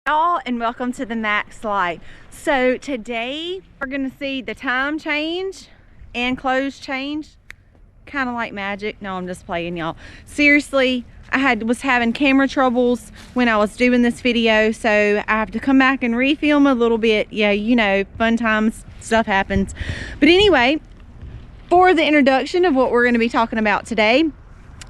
Y'all, and welcome to the Max Life. So today we're gonna see the time change and clothes change, kind of like magic. No, I'm just playing, y'all. Seriously, I was having camera troubles when I was doing this video, so I have to come back and refilm a little bit. Yeah, you know, fun times, stuff happens. But anyway, for the introduction of what we're going to be talking about today,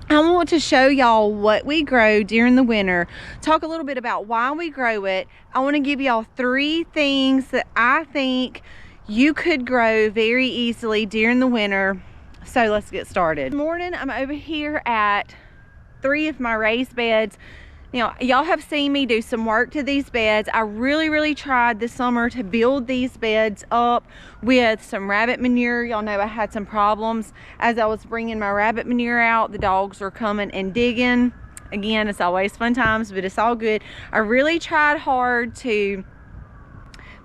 I want to show y'all what we grow during the winter, talk a little bit about why we grow it. I want to give y'all 3 things that I think you could grow very easily during the winter. So let's get started. Good morning. I'm over here at 3 of my raised beds. Now, y'all have seen me do some work to these beds. I really tried this summer to build these beds up with some rabbit manure. Y'all know I had some problems as I was bringing my rabbit manure out. The dogs were coming and digging. Again, it's always fun times, but it's all good. I really tried hard to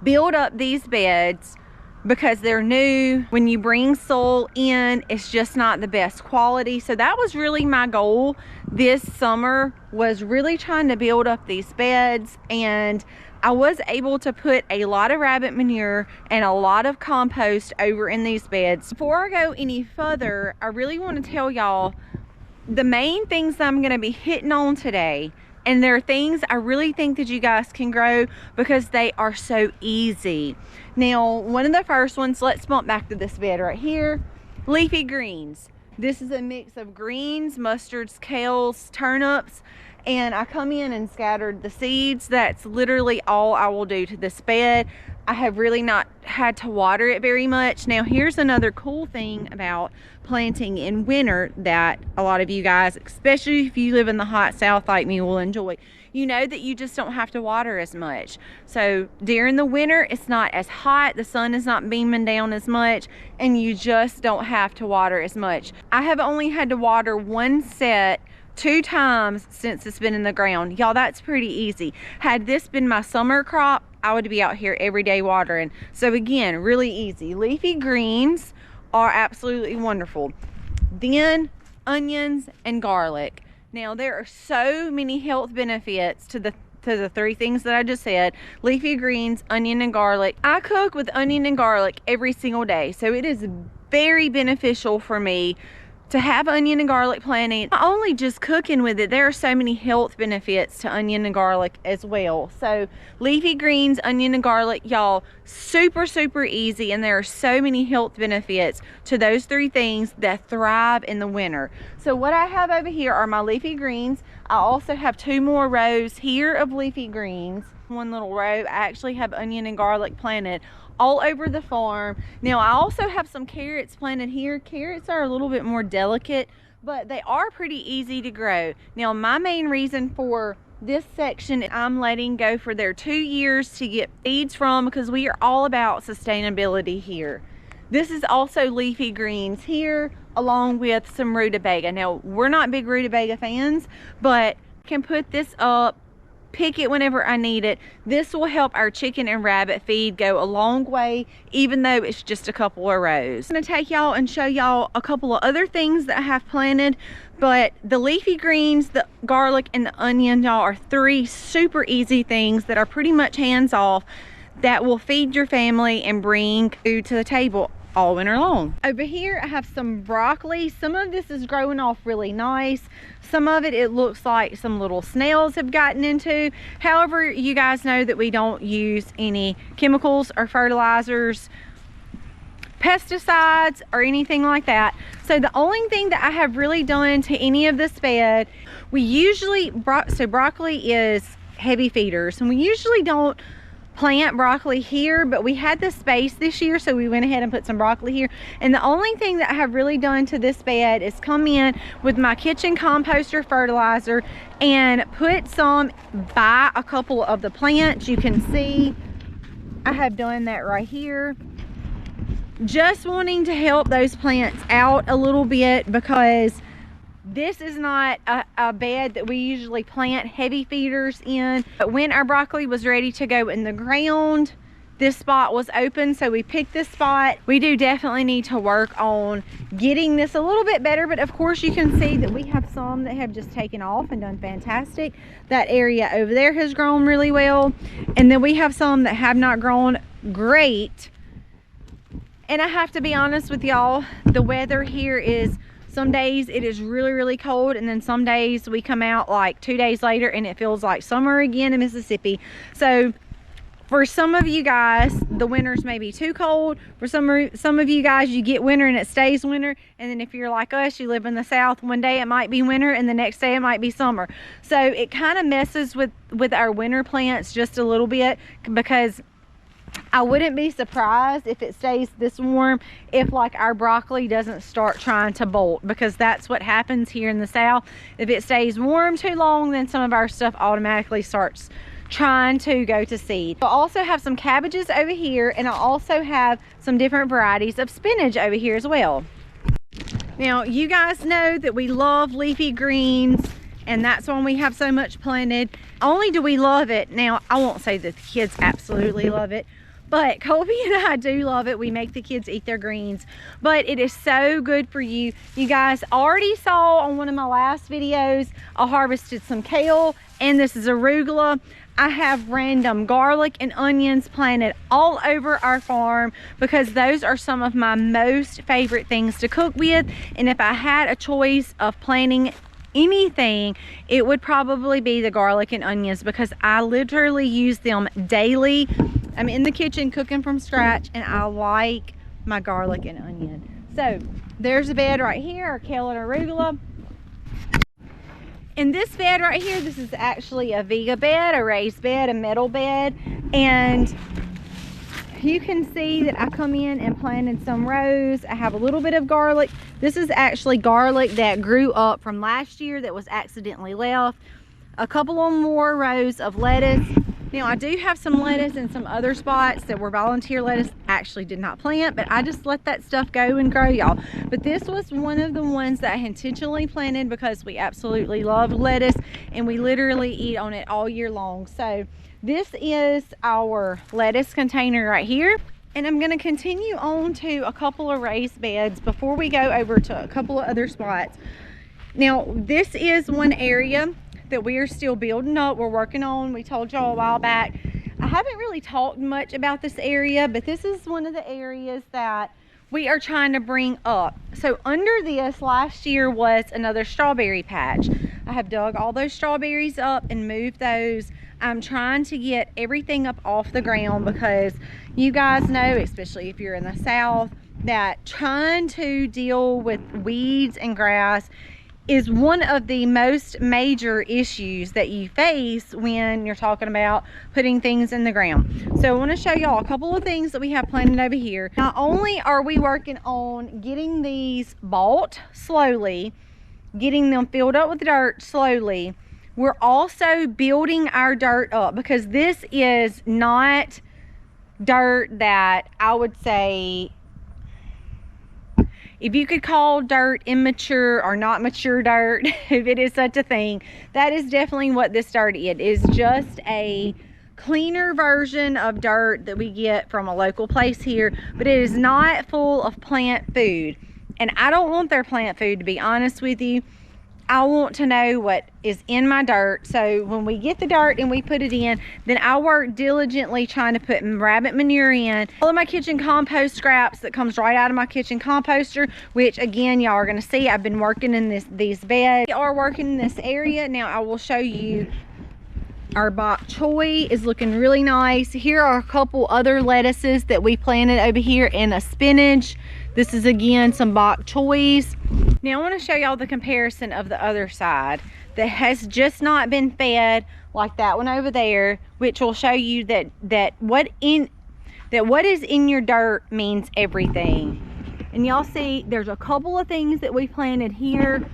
build up these beds because they're new. When you bring soil in, it's just not the best quality. So that was really my goal this summer, was really trying to build up these beds, and I was able to put a lot of rabbit manure and a lot of compost over in these beds. Before I go any further, I really want to tell y'all the main things that I'm going to be hitting on today, and there are things I really think that you guys can grow because they are so easy. Now, one of the first ones, let's bump back to this bed right here. Leafy greens. This is a mix of greens, mustards, kales, turnips, and I come in and scattered the seeds. That's literally all I will do to this bed. I have really not had to water it very much. Now, here's another cool thing about planting in winter that a lot of you guys, especially if you live in the hot south like me, will enjoy. You know that you just don't have to water as much. So during the winter, it's not as hot, the sun is not beaming down as much, and you just don't have to water as much. I have only had to water one set 2 times since it's been in the ground. Y'all, that's pretty easy. Had this been my summer crop, I would be out here every day watering. So again, really easy. Leafy greens are absolutely wonderful. Then onions and garlic. Now, there are so many health benefits to the 3 things that I just said: leafy greens, onion, and garlic. I cook with onion and garlic every single day, so it is very beneficial for me to have onion and garlic planted. Not only just cooking with it, there are so many health benefits to onion and garlic as well. So leafy greens, onion, and garlic, y'all, super easy, and there are so many health benefits to those 3 things that thrive in the winter. So what I have over here are my leafy greens. I also have 2 more rows here of leafy greens. One little row, I actually have onion and garlic planted all over the farm. Now, I also have some carrots planted here. Carrots are a little bit more delicate, but they are pretty easy to grow. Now, my main reason for this section, I'm letting go for their 2 years to get seeds from, because we are all about sustainability here. This is also leafy greens here, along with some rutabaga. Now, we're not big rutabaga fans, but I can put this up, pick it whenever I need it. This will help our chicken and rabbit feed go a long way, even though it's just a couple of rows. I'm gonna take y'all and show y'all a couple of other things that I have planted, but the leafy greens, the garlic, and the onion, y'all, are 3 super easy things that are pretty much hands off that will feed your family and bring food to the table all winter long. Over here I have some broccoli. Some of this is growing off really nice. Some of it looks like some little snails have gotten into. However, you guys know that we don't use any chemicals or fertilizers, pesticides, or anything like that. So the only thing that I have really done to any of this bed, we usually, so broccoli is heavy feeders, and we usually don't plant broccoli here, but we had the space this year, so we went ahead and put some broccoli here. And the only thing that I have really done to this bed is come in with my kitchen composter fertilizer and put some by a couple of the plants. You can see I have done that right here, just wanting to help those plants out a little bit, because this is not a bed that we usually plant heavy feeders in. But when our broccoli was ready to go in the ground, this spot was open, so we picked this spot. We do definitely need to work on getting this a little bit better, but of course you can see that we have some that have just taken off and done fantastic. That area over there has grown really well, and then we have some that have not grown great. And I have to be honest with y'all, the weather here is, some days it is really, really cold, and then some days we come out like 2 days later and it feels like summer again in Mississippi. So for some of you guys, the winters may be too cold. For some of you guys, you get winter and it stays winter. And then if you're like us, you live in the South, one day it might be winter and the next day it might be summer. So it kind of messes with our winter plants just a little bit, because I wouldn't be surprised if it stays this warm if like our broccoli doesn't start trying to bolt, because that's what happens here in the South. If it stays warm too long, then some of our stuff automatically starts trying to go to seed. I also have some cabbages over here, and I also have some different varieties of spinach over here as well. Now you guys know that we love leafy greens, and that's why we have so much planted. Only do we love it. Now I won't say that the kids absolutely love it, but Colby and I do love it. We make the kids eat their greens, but it is so good for you. You guys already saw on one of my last videos, I harvested some kale, and this is arugula. I have random garlic and onions planted all over our farm because those are some of my most favorite things to cook with. And if I had a choice of planting anything, it would probably be the garlic and onions, because I literally use them daily. I'm in the kitchen cooking from scratch, and I like my garlic and onion. So there's a bed right here, our kale and arugula. In this bed right here, this is actually a vega bed, a raised bed, a metal bed, and you can see that I come in and planted some rows. I have a little bit of garlic. This is actually garlic that grew up from last year that was accidentally left. A couple of more rows of lettuce. Now I do have some lettuce in some other spots that were volunteer lettuce. I actually did not plant, but I just let that stuff go and grow, y'all. But this was one of the ones that I intentionally planted because we absolutely love lettuce and we literally eat on it all year long. So this is our lettuce container right here. And I'm going to continue on to a couple of raised beds before we go over to a couple of other spots. Now this is one area that we are still building up, we're working on. We told y'all a while back. I haven't really talked much about this area, but this is one of the areas that we are trying to bring up. So under this last year was another strawberry patch. I have dug all those strawberries up and moved those. I'm trying to get everything up off the ground because you guys know, especially if you're in the South, that trying to deal with weeds and grass is one of the most major issues that you face when you're talking about putting things in the ground. So I want to show y'all a couple of things that we have planted over here. Not only are we working on getting these bought slowly, getting them filled up with dirt slowly, we're also building our dirt up, because this is not dirt that I would say, if you could call dirt immature or not mature dirt, if it is such a thing, that is definitely what this dirt is. It is just a cleaner version of dirt that we get from a local place here, but it is not full of plant food. And I don't want their plant food, to be honest with you. I want to know what is in my dirt. So when we get the dirt and we put it in, then I work diligently trying to put rabbit manure in. All of my kitchen compost scraps that comes right out of my kitchen composter, which again, y'all are gonna see, I've been working in these beds. We are working in this area. Now I will show you our bok choy is looking really nice. Here are a couple other lettuces that we planted over here, and a spinach. This is again some bok choys. Now I want to show y'all the comparison of the other side that has just not been fed, like that one over there, which will show you that what is in your dirt means everything. And y'all see there's a couple of things that we planted here.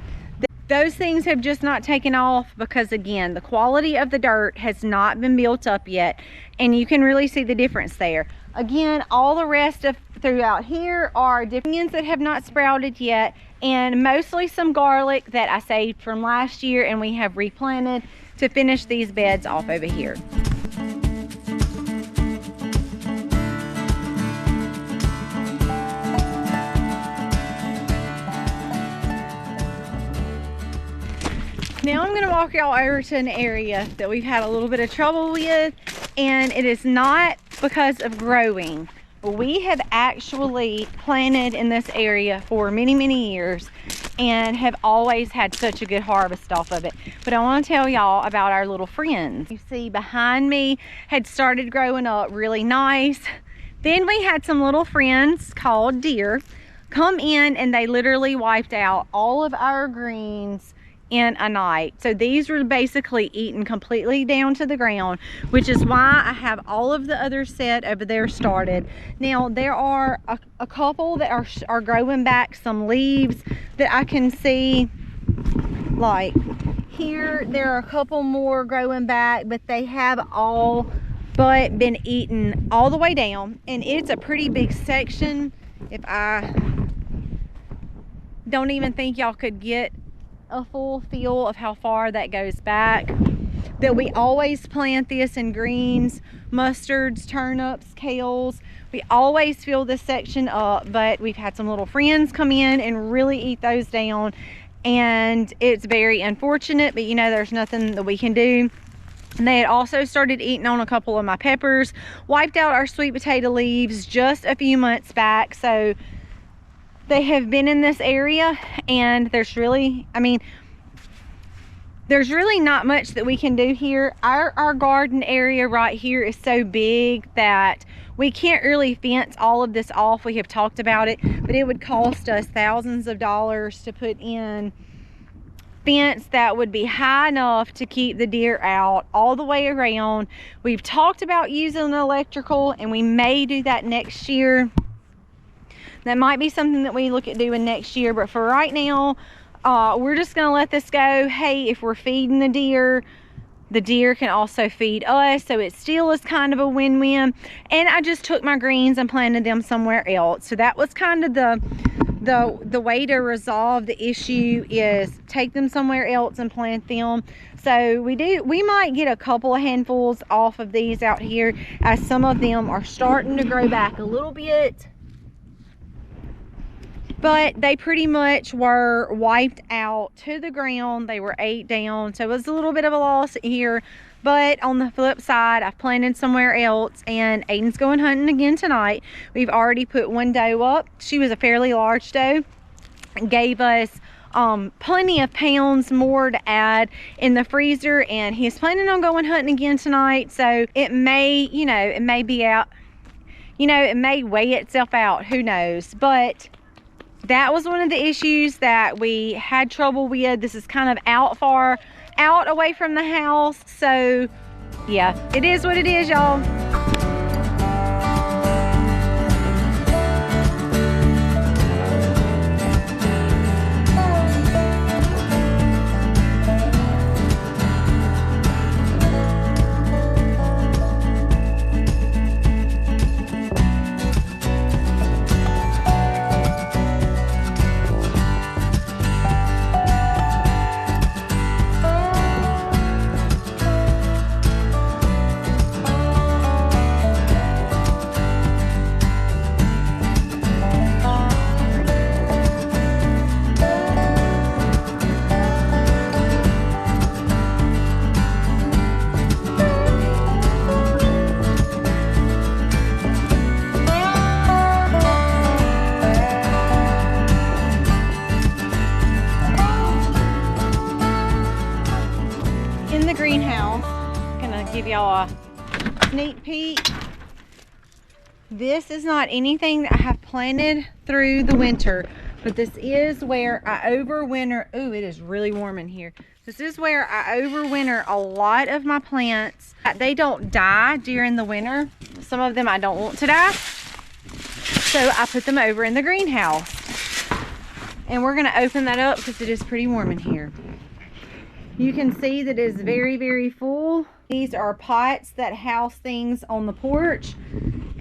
Those things have just not taken off because, again, the quality of the dirt has not been built up yet, and you can really see the difference there. Again, all the rest of throughout here are onions that have not sprouted yet, and mostly some garlic that I saved from last year and we have replanted to finish these beds off over here. gonna walk y'all over to an area that we've had a little bit of trouble with, and it is not because of growing. We have actually planted in this area for many, many years and have always had such a good harvest off of it. But I want to tell y'all about our little friends. You see behind me had started growing up really nice. Then we had some little friends called deer come in, and they literally wiped out all of our greens in a night. So these were basically eaten completely down to the ground, which is why I have all of the other set over there started. Now there are a couple that are growing back some leaves that I can see. Like here, there are a couple more growing back, but they have all but been eaten all the way down, and it's a pretty big section. If I don't even think y'all could get a full feel of how far that goes back. That we always plant this in greens, mustards, turnips, kales. We always fill this section up, but we've had some little friends come in and really eat those down, and it's very unfortunate, but you know, there's nothing that we can do. And they had also started eating on a couple of my peppers, wiped out our sweet potato leaves just a few months back. So they have been in this area, and there's really, I mean, there's really not much that we can do here. Our garden area right here is so big that we can't really fence all of this off. We have talked about it, but it would cost us thousands of dollars to put in fence that would be high enough to keep the deer out all the way around. We've talked about using electrical, and we may do that next year. That might be something that we look at doing next year, but for right now, we're just gonna let this go. Hey, if we're feeding the deer can also feed us, so it still is kind of a win-win. And I just took my greens and planted them somewhere else. So that was kind of the way to resolve the issue, is take them somewhere else and plant them. So we might get a couple of handfuls off of these out here, as some of them are starting to grow back a little bit. But they pretty much were wiped out to the ground. They were ate down, so it was a little bit of a loss here. But on the flip side, I've planted somewhere else, and Aiden's going hunting again tonight. We've already put one doe up. She was a fairly large doe, and gave us plenty of pounds more to add in the freezer, and he's planning on going hunting again tonight. So it may, you know, it may be out, you know, it may weigh itself out, who knows. But that was one of the issues that we had trouble with. This is kind of out away from the house. So yeah, it is what it is, y'all. Give y'all a sneak peek. This is not anything that I have planted through the winter, but this is where I overwinter. Ooh, it is really warm in here. This is where I overwinter a lot of my plants. They don't die during the winter. Some of them I don't want to die, so I put them over in the greenhouse. And we're gonna open that up because it is pretty warm in here. You can see that it is very, very full. These are pots that house things on the porch.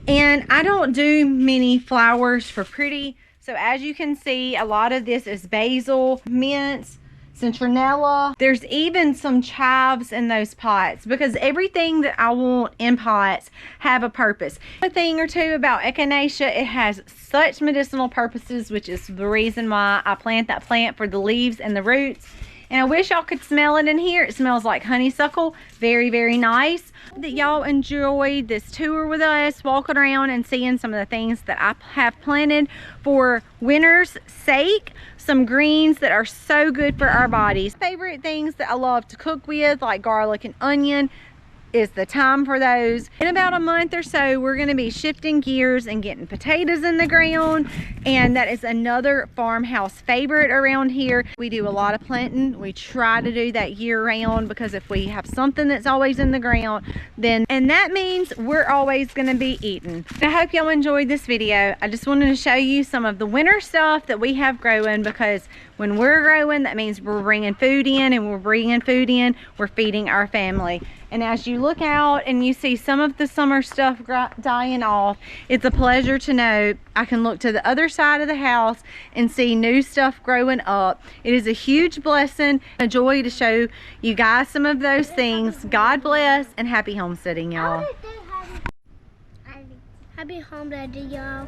And I don't do many flowers for pretty. So as you can see, a lot of this is basil, mint, citronella. There's even some chives in those pots, because everything that I want in pots have a purpose. A thing or two about echinacea, it has such medicinal purposes, which is the reason why I plant that plant for the leaves and the roots. And I wish y'all could smell it in here. It smells like honeysuckle. Very, very nice. That y'all enjoyed this tour with us, walking around and seeing some of the things that I have planted for winter's sake. Some greens that are so good for our bodies. Favorite things that I love to cook with, like garlic and onion, is the time for those. In about a month or so, we're going to be shifting gears and getting potatoes in the ground, and that is another farmhouse favorite around here. We do a lot of planting. We try to do that year round, because if we have something that's always in the ground, and that means we're always going to be eating. I hope y'all enjoyed this video. I just wanted to show you some of the winter stuff that we have growing, because when we're growing, that means we're bringing food in, and we're bringing food in, we're feeding our family. And as you look out and you see some of the summer stuff dying off, it's a pleasure to know I can look to the other side of the house and see new stuff growing up. It is a huge blessing, a joy to show you guys some of those things. God bless, and happy homesteading, y'all. Happy homesteading, y'all.